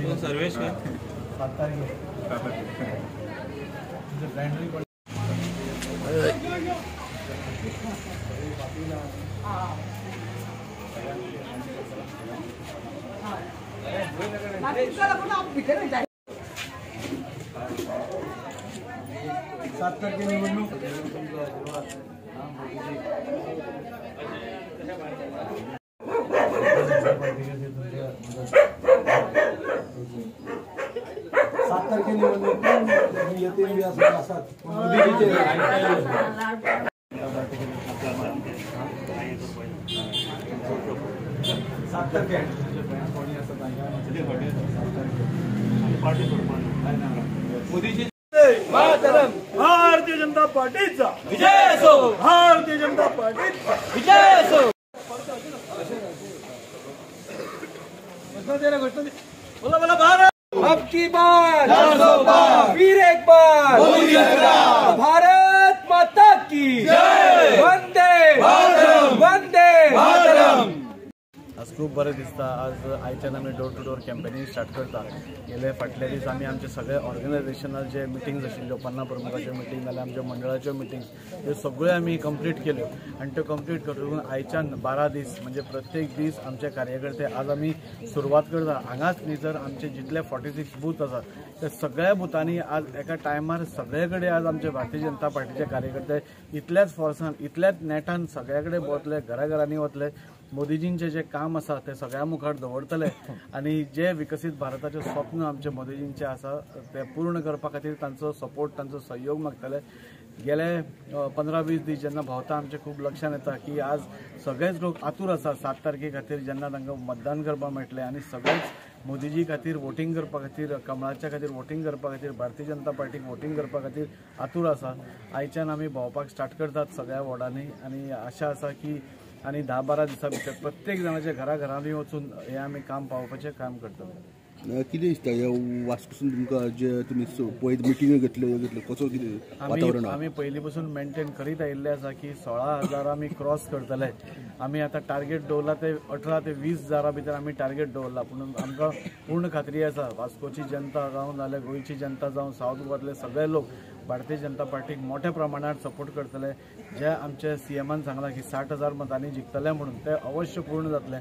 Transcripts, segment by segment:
सर्वेश का 7 तारीख निवडणूक 7 तारखेला निवडणूक येते असं मोदीजीचे 7 तारखे मोदीजी भारतीय जनता पार्टीचा विजय असो, भारतीय जनता पार्टीचा विजय असो। बोला बोला भारत अब की बार फिर एक बार भारत माता की जय, वंदे मातरम, वंदे मातरम। आज खूप बरें दिसता। आज आयच्यान आमी door to door campaigning start करता। गेले फाटले दीस आमी आमचे सगळे ऑर्गनायझेशनल जे मिटींग्स आशिल्ल्यो 50 प्रमुखाच्यो मिटींग नाल्यार आमच्या मंडळाच्यो मिटींग ह्यो सगळ्यो आमी कंप्लीट केल्यो आनी त्यो कंप्लीट करून आयच्यान 12 दीस म्हणजे प्रत्येक दीस आमचे कार्यकर्ते आज आमी सुरवात करता। हांगाच न्ही तर आमचे जितले 46 बूथ आसा ते सगळ्या बुथांनी आज एका टायमार सगळे कडेन आज आमचे भारतीय जनता पार्टीचे कार्यकर्ते इतल्याच फोर्सान इतल्याच नेटान सगळ्या कडेन वतले, घराघरांनी वतले। मोदीजींचे जे काम आसा ते सगळ्या मुखार दवरतले आणि जे विकसित भारताचे स्वप्न आमचे मोदीजींचे आसा ते पूर्ण करपा खातीर तांचो सपोर्ट तांचो सहयोग मागतले। गेले 15-20 दीस जेन्ना भोंवता आमचे खूब लक्षात येता की आज सगळेच लोक आतूर आसा 7 तारखे खातीर जेन्ना तांकां मतदान करपाक मेळटलें आनी सगळेच मोदीजी खातीर वोटींग करपा खातीर, कमळाच्या खातीर वोटींग करपा खातीर, भारतीय जनता पार्टीक वोटींग करपा खातीर आतूर आसा। आयच्यान आमी भोंवपाक स्टार्ट करतात सगळ्या वॉर्डांनी आनी आशा आसा की आणि 10-12 दिसां भितर प्रत्येक जणांच्या घराघरांनी वचून हे आमी काम पावोवपाचें काम करतले। कितें दिसता ह्या वास्कोसून तुमकां जे तुमी पयलीं मिटींग घेतल्यो कसो कितें वातावरण? आमी पयलीं पासून मेंटेन करीत आयिल्ले आसा की 16,000 आमी क्रॉस करतले। आमी आतां टार्गेट दवरला ते 18 ते 20,000 भितर आमी टार्गेट दवरला। पूण आमकां पूर्ण खात्री आसा वास्कोची जनता जावं नाल्यार गोंयची जनता जावं सावथ गोवातले सगळे लोक भारतीय जनता पार्टीक मोठ्या प्रमाणात सपोर्ट करतले। जे आमचे सीएमान सांगला की 60,000 मतांनी जिखतले म्हणून ते अवश्य पूर्ण जातले।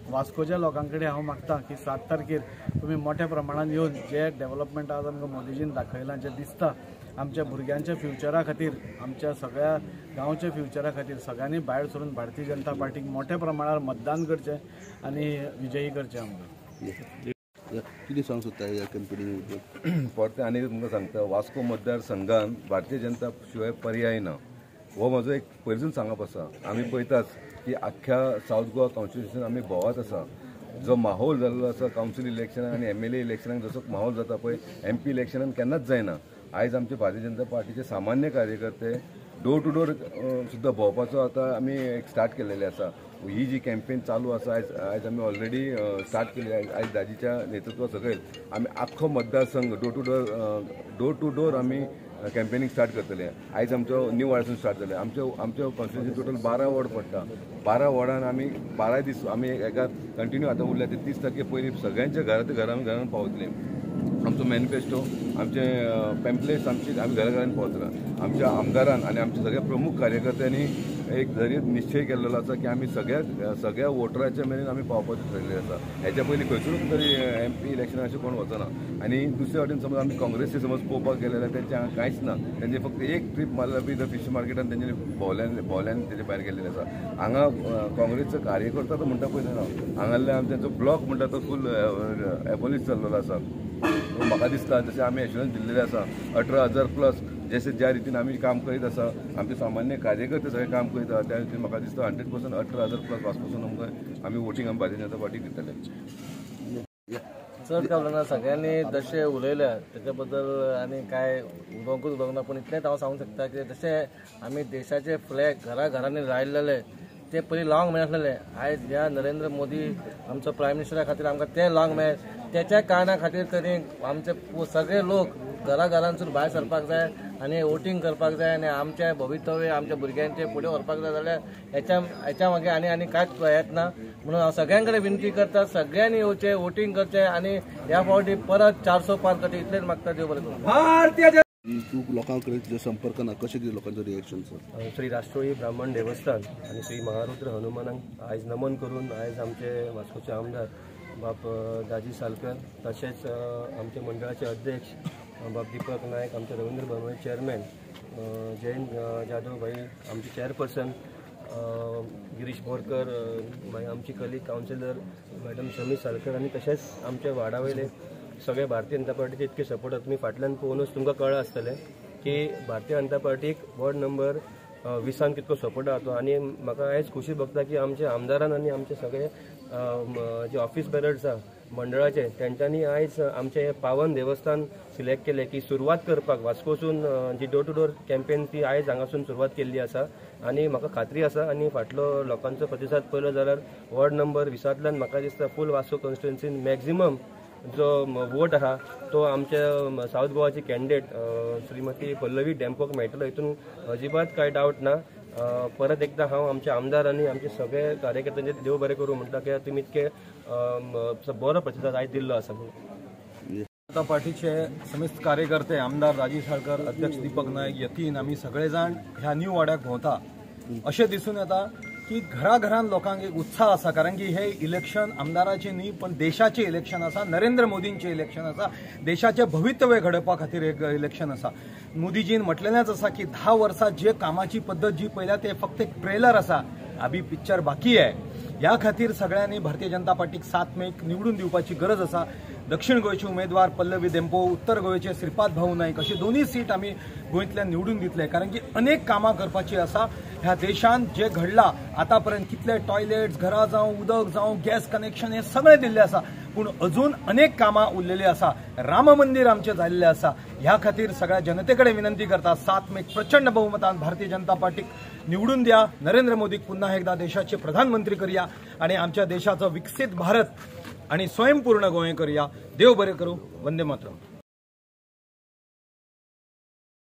वास्कोच्या लोकांकडे हांव मागता की 7 तारखेर तुमी मोठ्या प्रमाणात येवन जे डेव्हलपमेंट आज आमकां मोदीजीन दाखयलां जे दिसता आमच्या भुरग्यांच्या फ्युचरा खातीर, आमच्या सगळ्या गांवच्या फ्युचरा खातीर सगळ्यांनी भायर सरून भारतीय जनता पार्टीक मोठ्या प्रमाणात मतदान करचें आनी विजयी करचें आमकां। कितें सांगूंक सोदता ह्या कॅम्पेनिंग परते आनी तुमकां सांगता वास्को मतदारसंघान भारतीय जनता शिवाय पर्याय ना हो म्हजो एक पयलींसून सांगप आसा। आमी पळयताच की आख्ख्या सावथ गोवा कॉन्स्टिट्युशन आमी भोंवत आसा। जो माहोल जाल्लो आसा कावन्सिल इलेक्शनाक आनी MLA इलेक्शनाक जसो माहोल जाता पळय MP इलेक्शनान केन्नाच जायना। आयज आमचे भारतीय जनता पार्टीचे सामान्य कार्यकर्ते डोर टू डोर सुद्दां भोंवपाचो आतां आमी एक स्टार्ट केलेले आसा। ही जी कॅम्पेन चालू आसा आयज आमी ऑलरेडी स्टार्ट केली। आयज दाजीच्या नेतृत्वा सकयल आमी आख्खो मतदारसंघ डोर टू डोर आमी कॅम्पेनिंग स्टार्ट करतले। आयज आमचो न्यू वार्डसून स्टार्ट जाले। आमच्या कॉन्स्टिट्युन्सी टोटल 12 वॉर्ड पडटा। 12 वॉर्डान आमी 12 दीस आमी एका कंटिन्यू आतां उरल्या ते 30 तारखे पयलीं सगळ्यांच्या घरान पावतले। आमचो मॅनिफेस्टो आमचे पॅम्पलेट्स आमी घराघरांनी पावतला। आमच्या आमदारान आनी आमच्या सगळ्या प्रमुख कार्यकर्त्यांनी एक जरीत निश्चय केलेलो आसा की आमी सगळ्या वोटरांच्या मेरेन आमी पावपाचें ठरलेलें आसा। हेच्या पयलीं खंयसरूच तरी MP इलेक्शनाक अशें कोण वचना। आनी दुसरे वाटेन समज आमी काँग्रेसी समज पळोवपाक गेले जाल्यार तेंचे हांगा कांयच ना। तेंचे फक्त एक ट्रीप मारल्यार बी द फिश मार्केटान तेंचे भोवल्यान तेजे भायर गेल्लेले आसा। हांगा काँग्रेसचो कार्यकर्ता तो म्हणटा पळय ना हांगाले आमचो ब्लॉक म्हणटा तो फूल एबॉलिश जाल्लो आसा। म्हाका दिसता जशें आमी एश्युरन्स दिल्लेले आसा 18,000 प्लस जशें ज्या रितीन आमी काम करीत आसा आमचे सामान्य कार्यकर्ते सगळे काम करता त्या रितीन म्हाका दिसता 100% 18,000 प्लस वाचपासून आमकां आमी वोटींग आमी भारतीय जनता पार्टीक दितले। चड काय उलयना सगळ्यांनी जशें उलयल्या तेच्या बद्दल आनी काय उलोवंकूच ना। पूण इतलेंच हांव सांगूंक शकता की जशें आमी देशाचे फ्लॅग घराघरांनी लायलेले ते पयलीं लावंक मेळनासलेले. आयज ह्या नरेंद्र मोदी आमचो प्रायम मिनिस्टरा खातीर आमकां ते लावंक मेळ्ळे. त्याच्या कारणा खातीर तरी आमचे सगळे लोक घरांसून भायर सरपाक जाय आनी वोटींग करपाक जाय आनी आमचे भवितव्य आमच्या भुरग्यांचे फुडें व्हरपाक जाय जाल्यार हेच्या मागे आनी कांयच येतना. म्हणून हांव सगळ्यां कडेन विनंती करता, सगळ्यांनी येवचें, वोटींग करचें आनी ह्या फावटी परत 400 पार करचें इतलेंच मागता. देव बरें करूं. तूं लोकां कडेन संपर्क ना, कशें कितें लोकांचो रिएक्शन? श्री राष्ट्रोळी ब्राह्मण देवस्थान आणि श्री महारुद्र हनुमानाक आयज नमन करून आयज आमचे वास्कोचे आमदार बाब दाजी सालकर तशेंच आमचे मंडळाचे अध्यक्ष बाब दीपक नायक, आमचे रवींद्र बनवळे चेअरमॅन, जयंत जाधव भाई आमचे चेअरपर्सन, गिरीश बोरकर मागीर आमची colleague councillor madam Shami Salkar आनी तशेंच आमचे वाडावयले सगळे भारतीय जनता पार्टीचे इतके सपोर्ट तुमी फाटल्यान पळोवनूच तुमकां कळ्ळें आसतलें की भारतीय जनता पार्टीक वॉर्ड नंबर 20 कितको सपोर्ट आहा तो. आनी म्हाका आयज खुशी भोगता की आमचे आमदारान आनी आमचे सगळे जे ऑफिस बेरर्स आहा मंडळाचे तेंच्यांनी आयज आमचे पावन देवस्थान सिलेक्ट केले की सुरवात करपाक वास्कोसून जी डोर टू डोर कॅम्पेन ती आयज हांगासून सुरवात केल्ली आसा. आनी म्हाका खात्री आसा आनी फाटलो लोकांचो प्रतिसाद पळयलो जाल्यार वॉर्ड नंबर 20तल्यान म्हाका दिसता फूल वास्को कॉन्स्टिट्युएन्सीन मॅक्झिमम जो वोट आहा तो आमच्या साऊथ गोवाची कॅन्डिडेट श्रीमती पल्लवी डेंपोक मेळटलो, हितून अजिबात कांय डावट ना. परत एकदा हांव आमच्या आमदार आनी आमचे सगळे कार्यकर्त्यांचे देव बरें करूं म्हणटा की तुमी इतके बरो प्रतिसाद आयज दिल्लो आसा. जनता पार्टीचे समेस्त कार्यकर्ते, आमदार राजीव साळकर, अध्यक्ष दीपक नायक, यतीन आमी सगळे जाण ह्या न्यू वाड्याक भोंवता. अशें दिसून येता की घराघरान लोकांक एक उत्साह आसा, कारण की हे इलेक्शन आमदाराचे न्ही पण देशाचे इलेक्शन आसा, नरेंद्र मोदींचे इलेक्शन आसा, देशाचे भवितव्य घडोवपा खातीर एक इलेक्शन आसा. मोदीजीन म्हटलेलेंच आसा की 10 वर्सां जे कामाची पद्दत जी पळयल्या ते फक्त एक ट्रेलर आसा, अभी पिक्चर बाकी आहे. ह्या खातीर सगळ्यांनी भारतीय जनता पार्टीक 7 मेक निवडून दिवपाची गरज आसा. दक्षिण गोंयचे उमेदवार पल्लवी डेंपो, उत्तर गोंयचे श्रीपाद भाऊ नाईक अशी दोन्ही सीट आमी गोंयतल्यान निवडून दितले, कारण की अनेक कामां करपाची आसा. ह्या देशांत जे घडला आतापर्यंत कितले टॉयलेट्स, घरां जावं, उदक जावं, गॅस कनेक्शन हे सगळे दिल्ले आसा, पूण अजून अनेक कामां उरलेली आसा. राम मंदिर आमचे जाल्ले आसा. ह्या खातीर सगळ्या जनते कडेन विनंती करता, 7 मेक प्रचंड बहुमतान भारतीय जनता पार्टीक निवडून द्या. नरेंद्र मोदीक पुन्हा एकदा देशाचे प्रधानमंत्री करूया आणि आमच्या देशाचो विकसित भारत आणि स्वयंपूर्ण गोंय करूया. देव बरें करूं. वंदे मातरम.